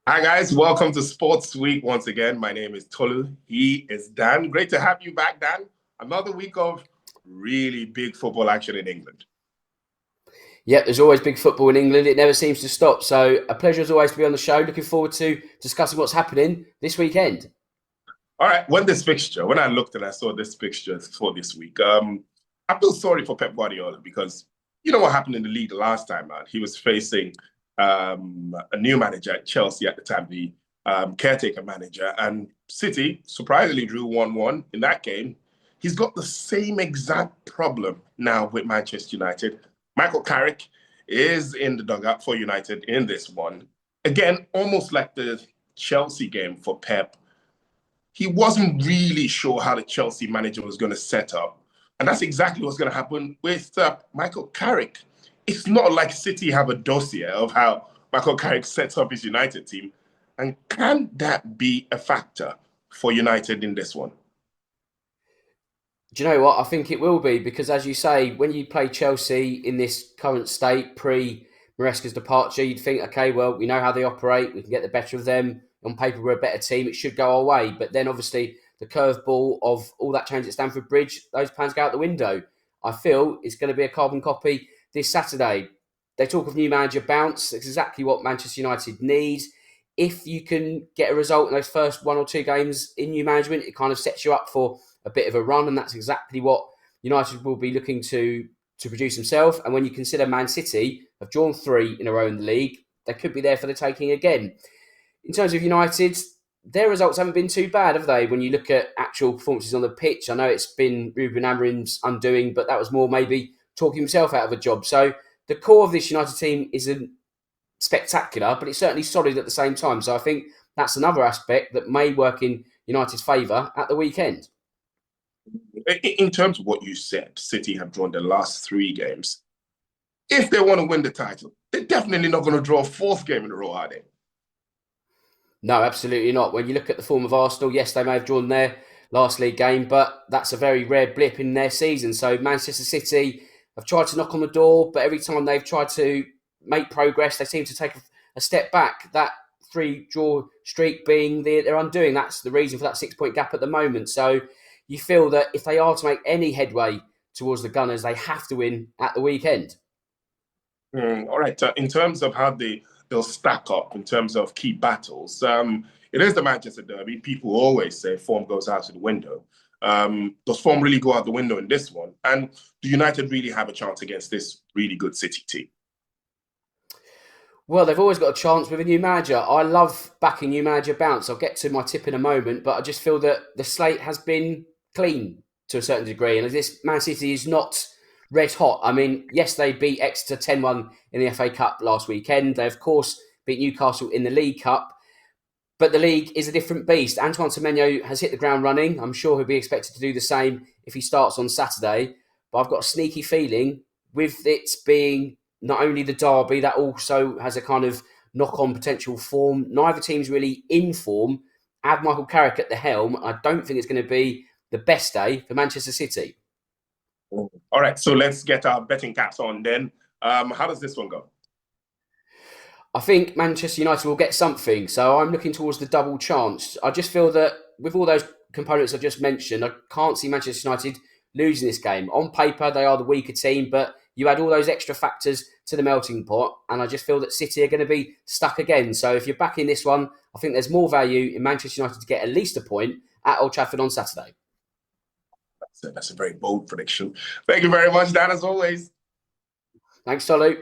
Hi guys, welcome to Sports Week once again. My name is Tolu. He is Dan. Great to have you back, Dan. Another week of really big football action in England. Yep, there's always big football in England. It never seems to stop. So a pleasure as always to be on the show. Looking forward to discussing what's happening this weekend. All right, when I looked and I saw this fixture for this week, I feel sorry for Pep Guardiola because you know what happened in the league the last time out. He was facing a new manager at Chelsea at the time, the caretaker manager, and City surprisingly drew 1-1 in that game. He's got the same exact problem now with Manchester United. Michael Carrick is in the dugout for United in this one. Again, almost like the Chelsea game for Pep. He wasn't really sure how the Chelsea manager was going to set up. And that's exactly what's going to happen with Michael Carrick. It's not like City have a dossier of how Michael Carrick sets up his United team. And can that be a factor for United in this one? Do you know what? I think it will be because, as you say, when you play Chelsea in this current state, pre Maresca's departure, you'd think, okay, well, we know how they operate. We can get the better of them. On paper, we're a better team. It should go our way. But then, obviously, the curveball of all that change at Stamford Bridge, those plans go out the window. I feel it's going to be a carbon copy this Saturday. They talk of new manager bounce. That's exactly what Manchester United needs. If you can get a result in those first one or two games in new management, it kind of sets you up for a bit of a run, and that's exactly what United will be looking to produce themselves. And when you consider Man City have drawn three in a row in the league, they could be there for the taking again. In terms of United, their results haven't been too bad, have they? When you look at actual performances on the pitch, I know it's been Ruben Amorim's undoing, but that was more maybe talking himself out of a job. So the core of this United team isn't spectacular, but it's certainly solid at the same time. So I think that's another aspect that may work in United's favour at the weekend. In terms of what you said, City have drawn the last three games. If they want to win the title, they're definitely not going to draw a fourth game in a row, are they? No, absolutely not. When you look at the form of Arsenal, yes, they may have drawn their last league game, but that's a very rare blip in their season. So Manchester City have tried to knock on the door, but every time they've tried to make progress, they seem to take a step back. That three-draw streak being their undoing. That's the reason for that 6 point gap at the moment. So you feel that if they are to make any headway towards the Gunners, they have to win at the weekend. All right. In terms of how they'll stack up in terms of key battles, it is the Manchester Derby. People always say form goes out of the window. Does form really go out the window in this one? And do United really have a chance against this really good City team? Well, they've always got a chance with a new manager. I love backing new manager bounce. I'll get to my tip in a moment, but I just feel that the slate has been clean to a certain degree. And this Man City is not red hot. I mean, yes, they beat Exeter 10-1 in the FA Cup last weekend. They, of course, beat Newcastle in the League Cup. But the league is a different beast. Antoine Semenyo has hit the ground running. I'm sure he'll be expected to do the same if he starts on Saturday. But I've got a sneaky feeling with it being not only the derby, that also has a kind of knock-on potential form. Neither team's really in form. Add Michael Carrick at the helm. I don't think it's going to be the best day for Manchester City. All right, so let's get our betting caps on then. How does this one go? I think Manchester United will get something. So I'm looking towards the double chance. I just feel that with all those components I just mentioned, I can't see Manchester United losing this game. On paper, they are the weaker team, but you add all those extra factors to the melting pot, and I just feel that City are going to be stuck again. So if you're backing this one, I think there's more value in Manchester United to get at least a point at Old Trafford on Saturday. That's a very bold prediction. Thank you very much, Dan, as always. Thanks, Tolu.